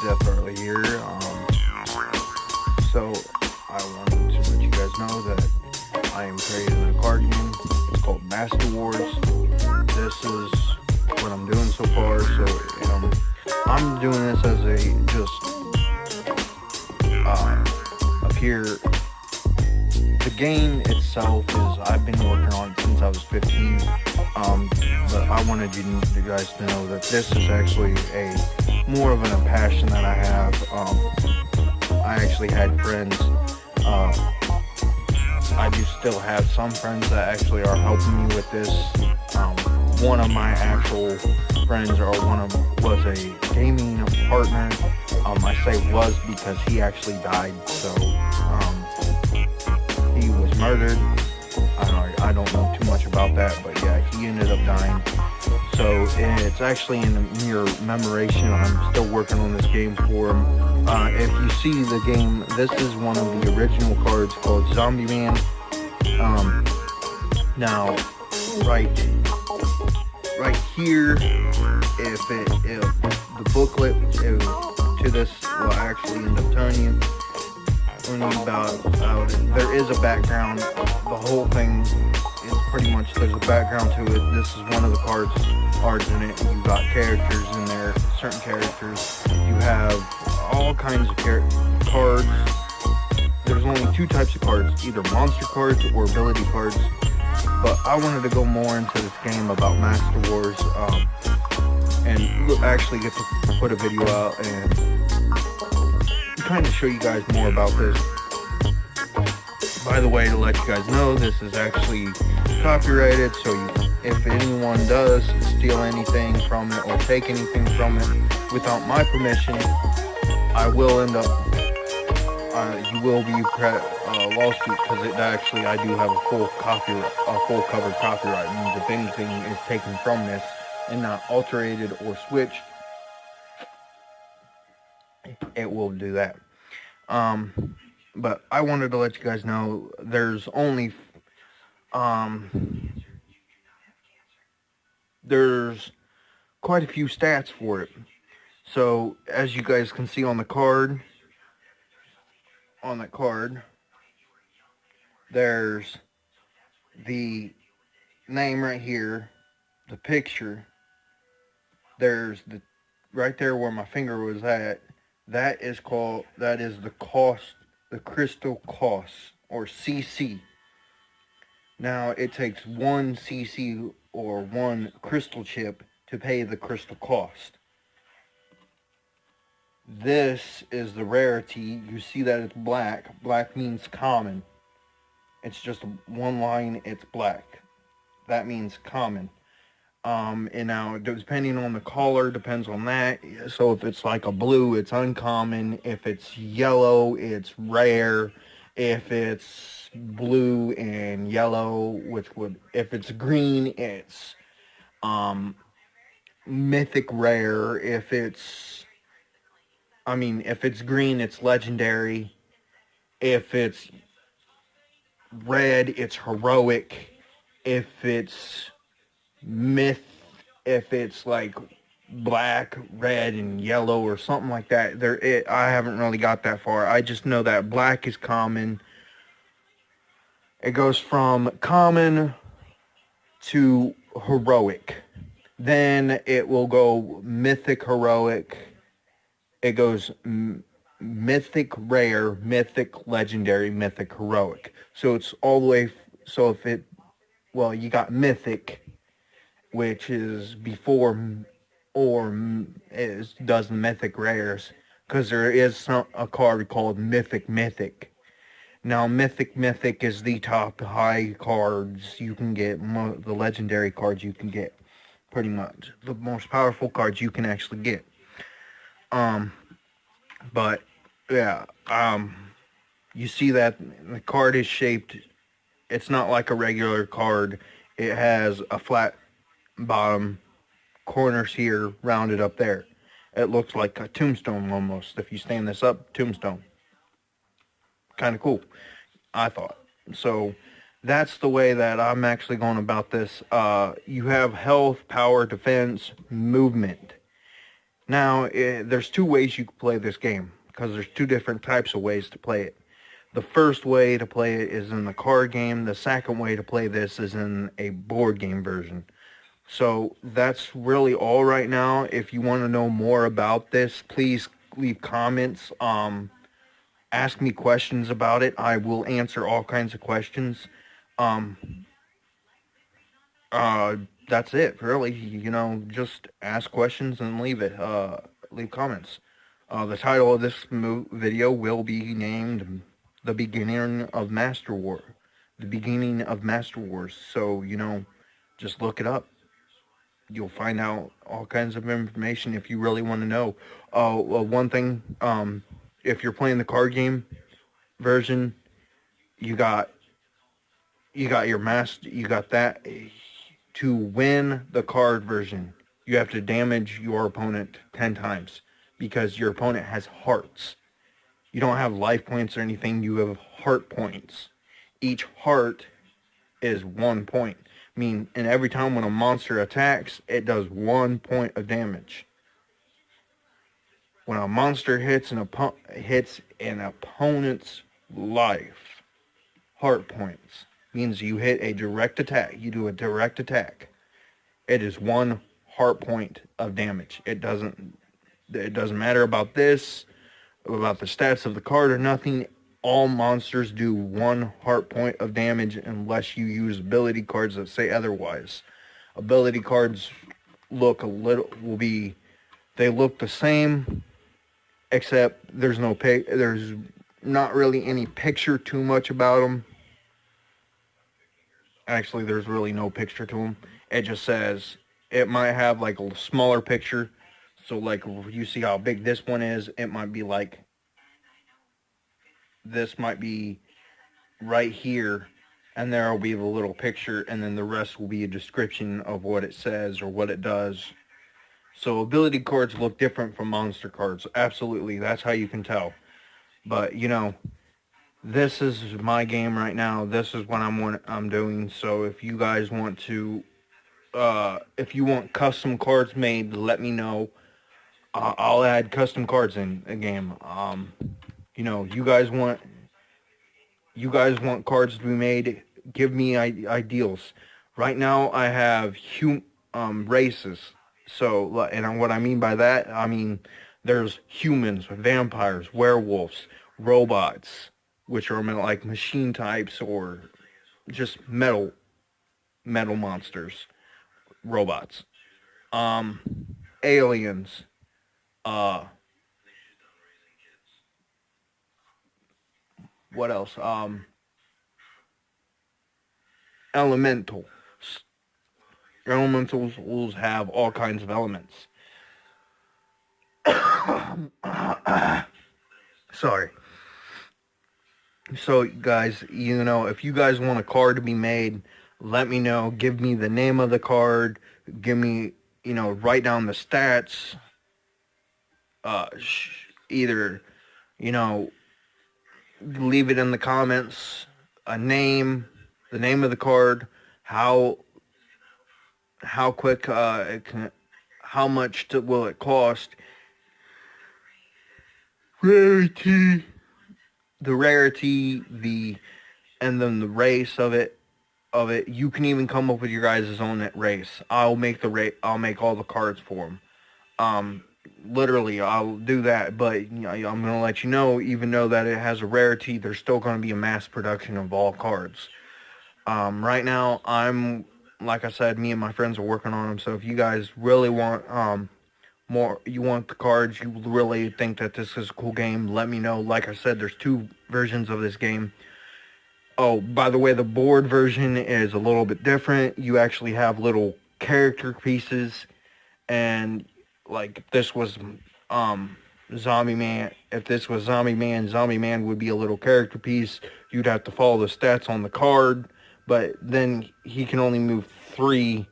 Death Early here. So I wanted to let you guys know that I am creating a card game. It's called Master Wars. This is what I'm doing so far. So I'm doing this as a up here. The game itself is I've been working on it since I was 15. But I wanted you guys to know that this is actually a more of a passion that I have. I actually had friends. I do still have some friends that actually are helping me with this. One of my actual friends was a gaming partner. I say was because he actually died. So he was murdered. I don't know too much about that, but yeah, he ended up dying. So it's actually in mere commemoration. I'm still working on this game for him. If you see the game, this is one of the original cards called Zombie Man. Now, right here, if the booklet to this will actually end up telling you about it. There is a background. The whole thing is pretty much, there's a background to it. This is one of the cards in it. You've got characters in there, certain characters. You have all kinds of cards. There's only two types of cards, either monster cards or ability cards. But I wanted to go more into this game about Master Wars, and actually get to put a video out and kind of show you guys more about this. By the way, to let you guys know, this is actually copyrighted, so if anyone does steal anything from it or take anything from it without my permission, I will end up, you will be lawsuit, because I do have a full covered copyright. It means if anything is taken from this and not alterated or switched, it will do that. But I wanted to let you guys know there's only there's quite a few stats for it. So as you guys can see on that card, there's the name right here, the picture. There's the right there where my finger was at. That is the cost, the crystal cost, or CC. Now it takes 1 CC or 1 crystal chip to pay the crystal cost. This is the rarity. You see that it's black. Black means common. It's just one line, it's black. That means common. And now, depending on the color, depends on that. So if it's like a blue, it's uncommon. If it's yellow, it's rare. If it's blue and yellow, if it's green, it's mythic rare. If it's green, it's legendary. If it's red, it's heroic. If it's if it's like black, red, and yellow or something like that, I haven't really got that far. I just know that black is common. It goes from common to heroic. Then it will go mythic, heroic. It goes mythic, rare, mythic, legendary, mythic, heroic. So it's all the way. So you got mythic, which is before does mythic rares, because there is a card called Mythic. Now Mythic is the top high cards you can get, the legendary cards you can get, pretty much the most powerful cards you can actually get. But yeah, you see that the card is shaped. It's not like a regular card. It has a flat bottom, corners here, rounded up there. It looks like a tombstone almost. If you stand this up, tombstone. Kind of cool, I thought. So that's the way that I'm actually going about this. You have health, power, defense, movement. Now, there's two ways you can play this game, because there's two different types of ways to play it. The first way to play it is in the card game. The second way to play this is in a board game version. So that's really all right now. If you want to know more about this, please leave comments. Ask me questions about it. I will answer all kinds of questions. That's it, really. Just ask questions and leave comments. The title of this video will be named The Beginning of Master War. The Beginning of Master Wars. So, just look it up. You'll find out all kinds of information if you really want to know. One thing, if you're playing the card game version, you got your master. You got that. To win the card version, you have to damage your opponent 10 times because your opponent has hearts. You don't have life points or anything. You have heart points. Each heart is 1 point. And every time when a monster attacks, it does 1 point of damage. When a monster hits an opponent's life, heart points means you hit a direct attack. You do a direct attack. It is 1 heart point of damage. It doesn't matter about the stats of the card or nothing. All monsters do 1 heart point of damage unless you use ability cards that say otherwise. Ability cards look the same, except there's not really any picture too much about them. Actually, there's really no picture to them. It just says, it might have like a smaller picture. So like, you see how big this one is, it might be like, this might be right here, and there will be the little picture, and then the rest will be a description of what it says or what it does. So ability cards look different from monster cards. Absolutely, that's how you can tell. But this is my game right now. This is what I'm doing. So if you guys want to, if you want custom cards made, let me know. I'll add custom cards in a game. You guys want cards to be made, give me ideals. Right now I have races. So, and what I mean by that, there's humans, vampires, werewolves, robots, which are like machine types, or just metal monsters, robots, aliens, what else? Elemental. Elementals have all kinds of elements. Sorry. So, guys, if you guys want a card to be made, let me know. Give me the name of the card. Give me, write down the stats. Either, leave it in the comments, the name of the card, how quick how much will it cost, rarity, and then the race of it. You can even come up with your guys' own race. I'll make all the cards for them. Literally, I'll do that, but I'm going to let you know, even though that it has a rarity, there's still going to be a mass production of all cards. Right now, like I said, me and my friends are working on them, so if you guys really want you want the cards, you really think that this is a cool game, let me know. Like I said, there's 2 versions of this game. Oh, by the way, the board version is a little bit different. You actually have little character pieces, and like if this was Zombie Man, Zombie Man would be a little character piece. You'd have to follow the stats on the card, but then he can only move 3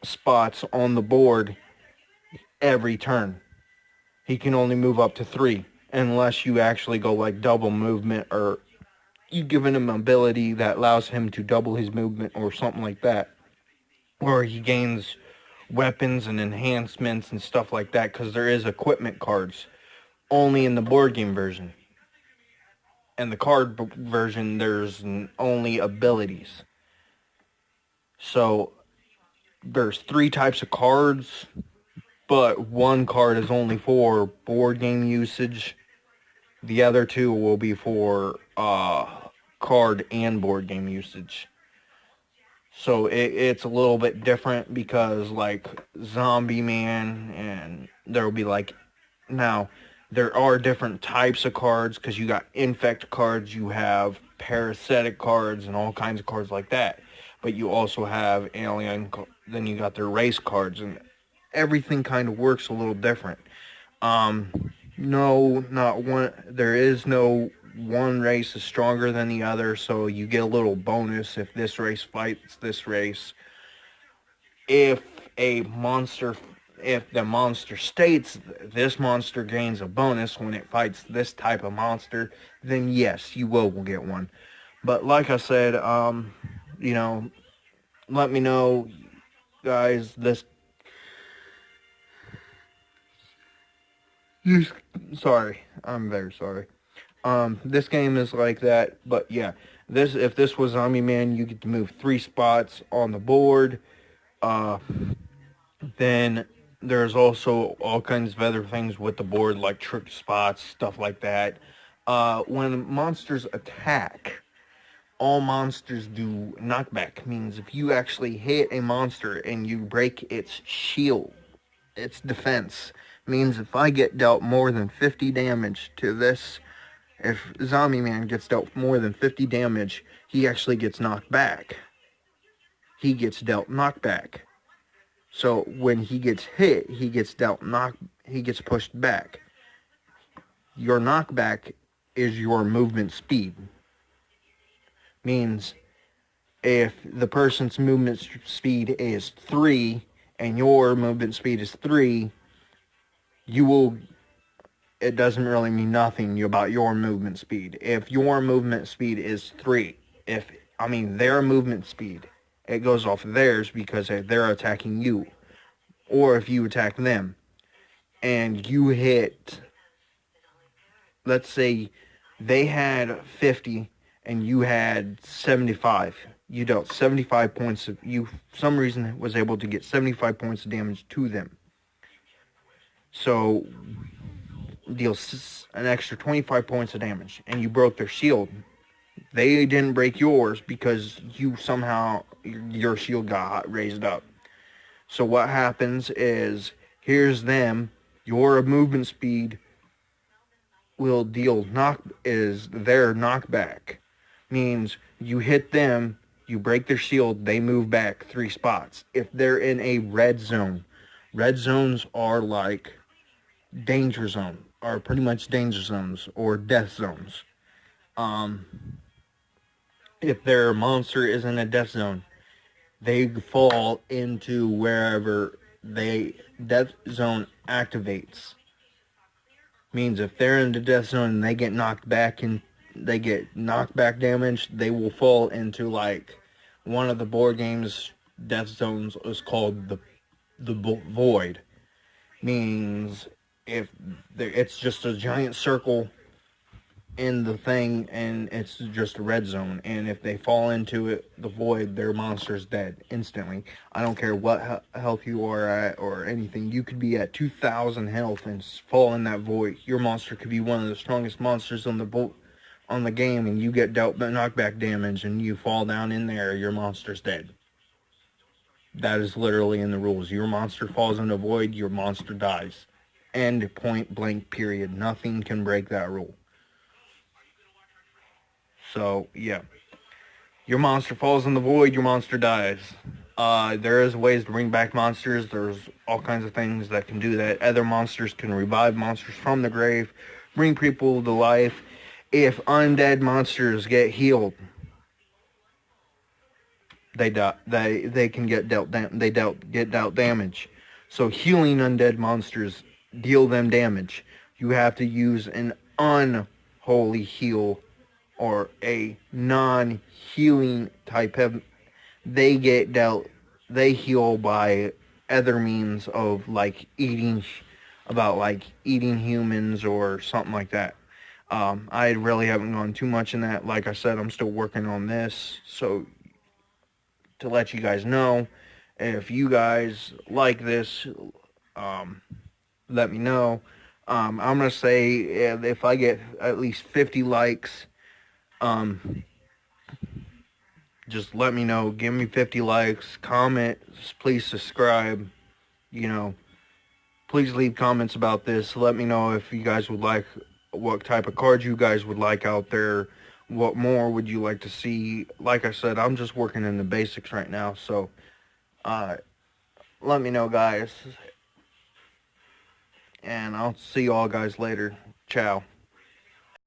spots on the board every turn. He can only move up to 3 unless you actually go like double movement, or you give him an ability that allows him to double his movement or something like that, or he gains weapons and enhancements and stuff like that, because there is equipment cards only in the board game version. And the card version, there's only abilities. So there's 3 types of cards, but one card is only for board game usage. The other 2 will be for card and board game usage. So it's a little bit different, because like Zombie Man, and there will be like, now there are different types of cards, because you got infect cards, you have parasitic cards, and all kinds of cards like that. But you also have alien, then you got their race cards, and everything kind of works a little different. No, not one. There is no one race is stronger than the other, so you get a little bonus if this race fights this race. If the monster states this monster gains a bonus when it fights this type of monster, then yes, you will get one. But like I said, let me know, guys. Sorry, I'm very sorry. This game is like that, but yeah, if this was Zombie Man, you get to move 3 spots on the board. Then there's also all kinds of other things with the board, like trick spots, stuff like that. When monsters attack, all monsters do knockback. Means if you actually hit a monster and you break its shield, its defense, means if I get dealt more than 50 damage to this, if Zombie Man gets dealt more than 50 damage, he actually gets knocked back. He gets dealt knockback. So when he gets hit, he gets pushed back. Your knockback is your movement speed. Means if the person's movement speed is 3 and your movement speed is 3, it doesn't really mean nothing about your movement speed. If your movement speed is 3, their movement speed, it goes off of theirs because they're attacking you. Or if you attack them and you hit, let's say they had 50 and you had 75. You dealt 75 points for some reason was able to get 75 points of damage to them. So deal an extra 25 points of damage, and you broke their shield. They didn't break yours because your shield got raised up. So what happens is, here's them, your movement speed will deal their knockback. Means you hit them, you break their shield, they move back 3 spots. If they're in a red zone, red zones are like danger zone, are pretty much danger zones or death zones. If their monster is in a death zone, they fall into wherever death zone activates. Means if they're in the death zone and they get knocked back and they get knockback damage, they will fall into like one of the board games death zones is called the void. Means it's just a giant circle in the thing and it's just a red zone, and if they fall into it, the void, their monster's dead instantly. I don't care what health you are at or anything. You could be at 2,000 health and fall in that void. Your monster could be one of the strongest monsters on the game, and you get dealt knockback damage and you fall down in there, your monster's dead. That is literally in the rules. Your monster falls in the void, your monster dies. End, point blank, period. Nothing can break that rule. So, yeah. Your monster falls in the void, your monster dies. There is ways to bring back monsters. There's all kinds of things that can do that. Other monsters can revive monsters from the grave, bring people to life. If undead monsters get healed, they die. They can get dealt damage. So healing undead monsters deal them damage. You have to use an unholy heal or a non-healing type of. They heal by other means of like eating, about like eating humans or something like that. I really haven't gone too much in that. Like I said, I'm still working on this, so to let you guys know, if you guys like this, let me know. I'm gonna say if I get at least 50 likes, um, just let me know. Give me 50 likes, comment, please subscribe. You know, please leave comments about this. Let me know if you guys would like, what type of cards you guys would like out there. What more would you like to see? Like I said, I'm just working in the basics right now, so let me know, guys. And I'll see you all guys later. Ciao.